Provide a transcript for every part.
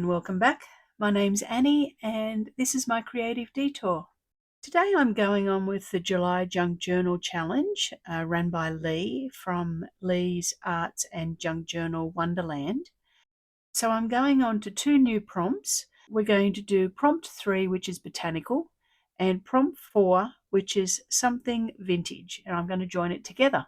and welcome back. My name's Annie and this is my creative detour. Today I'm going on with the July Junk Journal Challenge run by Lee from Lee's Arts and Junk Journal Wonderland. So I'm going on to two new prompts. We're going to do prompt 3, which is Botanical, and prompt 4, which is something vintage, and I'm going to join it together.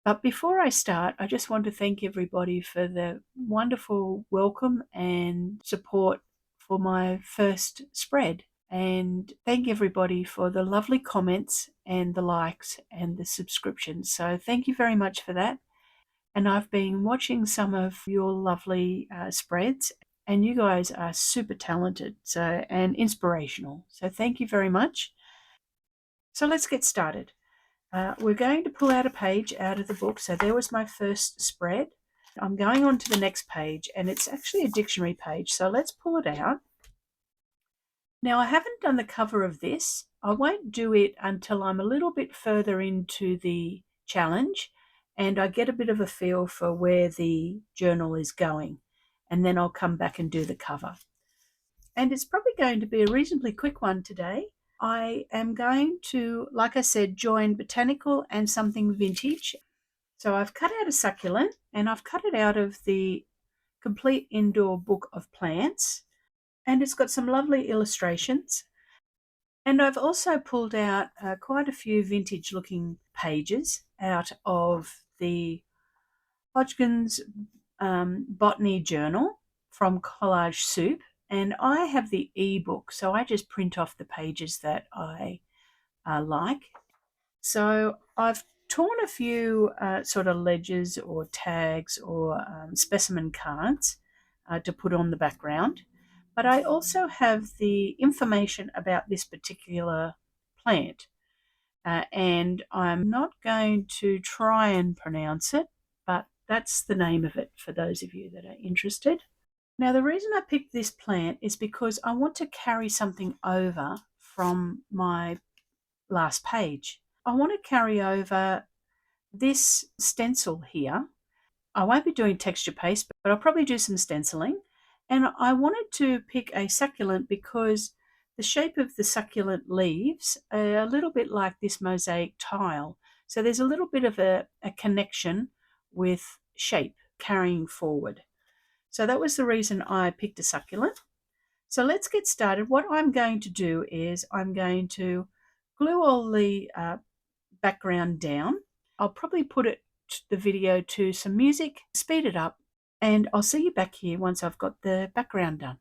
But before I start, I just want to thank everybody for the wonderful welcome and support for my first spread. And thank everybody for the lovely comments and the likes and the subscriptions. So thank you very much for that. And I've been watching some of your lovely spreads, and you guys are super talented and inspirational. So thank you very much. So let's get started. We're going to pull out a page out of the book. So there was my first spread. I'm going on to the next page, and it's actually a dictionary page. So let's pull it out. Now, I haven't done the cover of this. I won't do it until I'm a little bit further into the challenge and I get a bit of a feel for where the journal is going. And then I'll come back and do the cover. And it's probably going to be a reasonably quick one today. I am going to, like I said, join Botanical and something vintage. So I've cut out a succulent and I've cut it out of the Complete Indoor Book of Plants, and it's got some lovely illustrations. And I've also pulled out quite a few vintage looking pages out of the Hodgkin's Botany Journal from Collage Soup. And I have the ebook, so I just print off the pages that I like. So I've torn a few sort of ledgers or tags or specimen cards to put on the background. But I also have the information about this particular plant. And I'm not going to try and pronounce it, but that's the name of it for those of you that are interested. Now, the reason I picked this plant is because I want to carry something over from my last page. I want to carry over this stencil here. I won't be doing texture paste, but I'll probably do some stenciling. And I wanted to pick a succulent because the shape of the succulent leaves are a little bit like this mosaic tile. So there's a little bit of a connection with shape carrying forward. So that was the reason I picked a succulent. So let's get started. What I'm going to do is I'm going to glue all the background down. I'll probably put the video to some music, speed it up, and I'll see you back here once I've got the background done.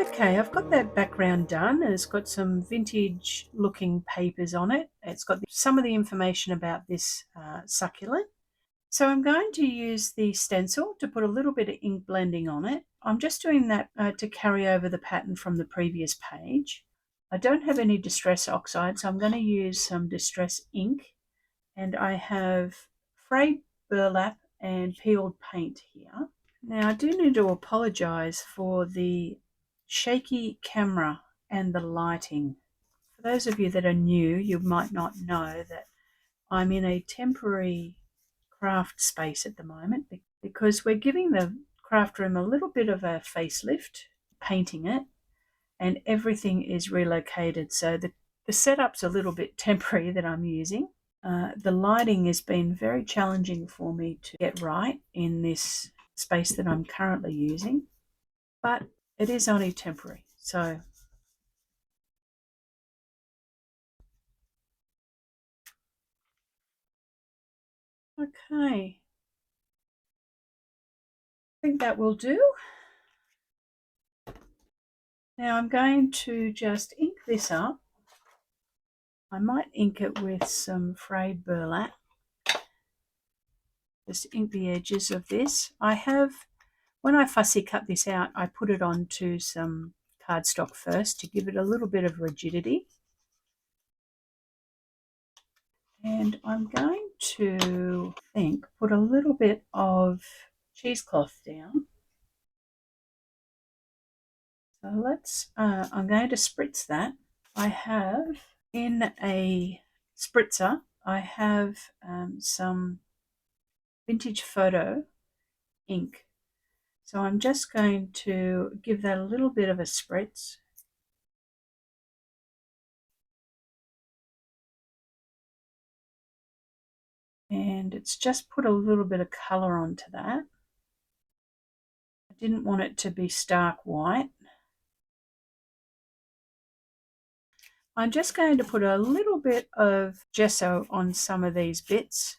Okay, I've got that background done, and it's got some vintage looking papers on it. It's got some of the information about this succulent. So I'm going to use the stencil to put a little bit of ink blending on it. I'm just doing that to carry over the pattern from the previous page. I don't have any distress oxide, so I'm going to use some distress ink. And I have frayed burlap and peeled paint here. Now I do need to apologise for the shaky camera and the lighting. For those of you that are new, you might not know that I'm in a temporary craft space at the moment because we're giving the craft room a little bit of a facelift, painting it, and everything is relocated. So the setup's a little bit temporary that I'm using. The lighting has been very challenging for me to get right in this space that I'm currently using, but it is only temporary. So okay, I think that will do. Now I'm going to just ink this up. I might ink it with some frayed burlap. Just ink the edges of this. When I fussy cut this out, I put it onto some cardstock first to give it a little bit of rigidity. And I'm going to, put a little bit of cheesecloth down. So I'm going to spritz that. I have in a spritzer, I have some vintage photo ink. So I'm just going to give that a little bit of a spritz. And it's just put a little bit of colour onto that. I didn't want it to be stark white. I'm just going to put a little bit of gesso on some of these bits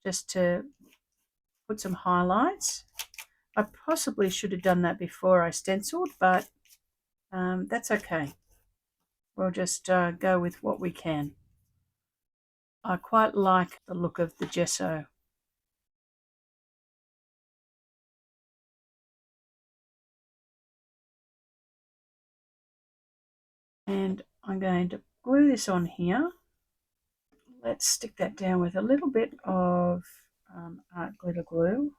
just to put some highlights. I possibly should have done that before I stenciled, but that's okay. We'll just go with what we can. I quite like the look of the gesso. And I'm going to glue this on here. Let's stick that down with a little bit of art glitter glue.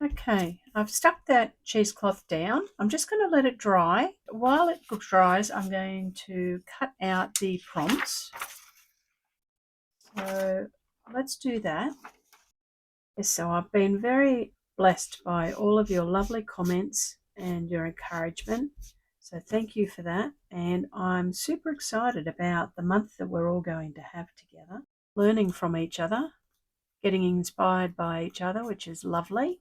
Okay, I've stuck that cheesecloth down. I'm just going to let it dry. While it dries, I'm going to cut out the prompts. So let's do that. Yes, so I've been very blessed by all of your lovely comments and your encouragement. So thank you for that. And I'm super excited about the month that we're all going to have together, learning from each other, getting inspired by each other, which is lovely.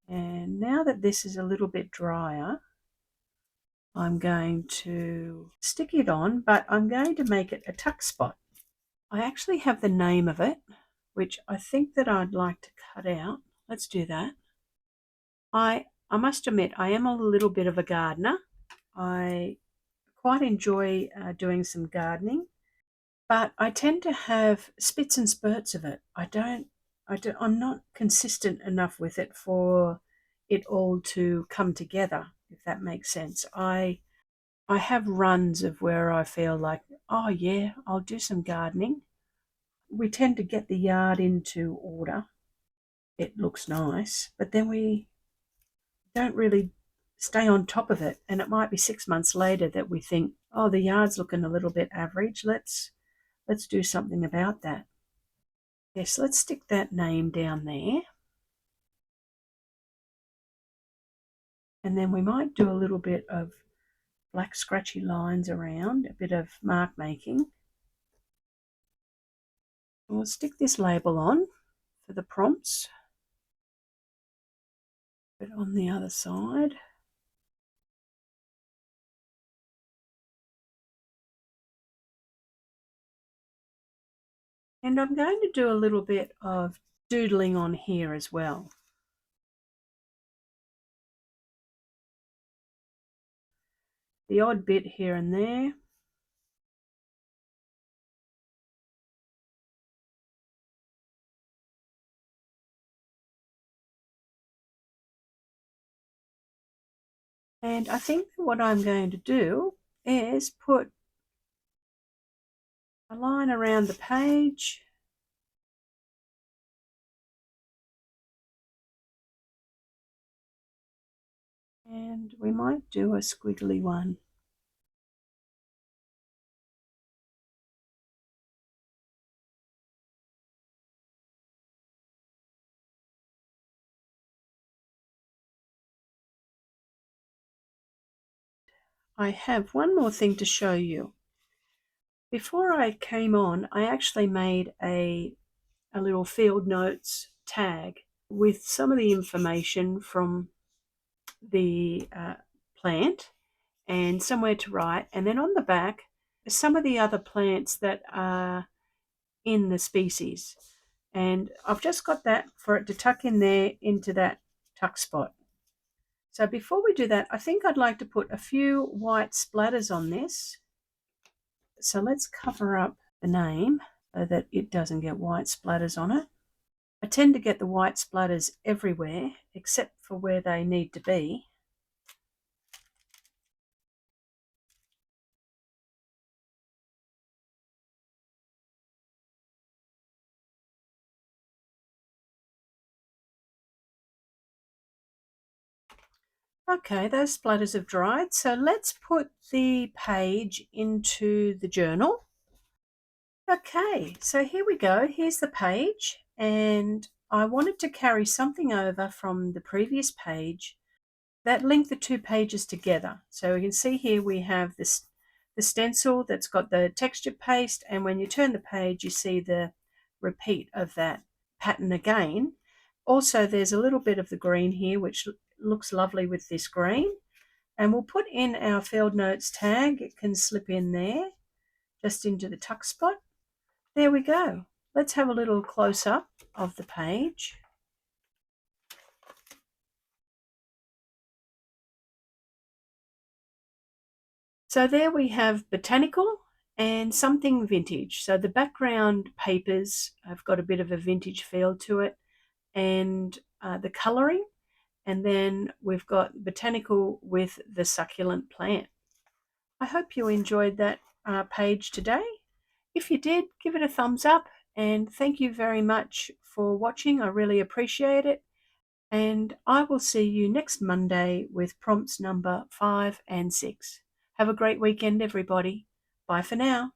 And now that this is a little bit drier, I'm going to stick it on, but I'm going to make it a tuck spot. I actually have the name of it, which I think that I'd like to cut out. Let's do that. I must admit, I am a little bit of a gardener. I quite enjoy doing some gardening, but I tend to have spits and spurts of it. I'm not consistent enough with it for it all to come together, if that makes sense. I have runs of where I feel like, oh yeah, I'll do some gardening. We tend to get the yard into order. It looks nice, but then we don't really stay on top of it. And it might be 6 months later that we think, oh, the yard's looking a little bit average. Let's do something about that. Yes, let's stick that name down there. And then we might do a little bit of black scratchy lines around, a bit of mark making. We'll stick this label on for the prompts, but on the other side. And I'm going to do a little bit of doodling on here as well. The odd bit here and there. And I think what I'm going to do is put a line around the page And we might do a squiggly one. I have one more thing to show you. Before I came on, I actually made a little field notes tag with some of the information from the plant and somewhere to write, and then on the back some of the other plants that are in the species. And I've just got that for it to tuck in there into that tuck spot. So before we do that, I think I'd like to put a few white splatters on this. So let's cover up the name so that it doesn't get white splatters on it. I tend to get the white splatters everywhere except for where they need to be. Okay, those splatters have dried, so let's put the page into the journal. Okay, so here we go. Here's the page, and I wanted to carry something over from the previous page that linked the two pages together. So we can see here we have this the stencil that's got the texture paste, and when you turn the page you see the repeat of that pattern again. Also there's a little bit of the green here which looks lovely with this green, and we'll put in our field notes tag. It can slip in there just into the tuck spot. There we go. Let's have a little close up of the page. So there we have Botanical and something vintage. So the background papers have got a bit of a vintage feel to it, and the colouring, and then we've got Botanical with the succulent plant. I hope you enjoyed that page today. If you did, give it a thumbs up, and thank you very much for watching. I really appreciate it. And I will see you next Monday with prompts number 5 and 6. Have a great weekend, everybody. Bye for now.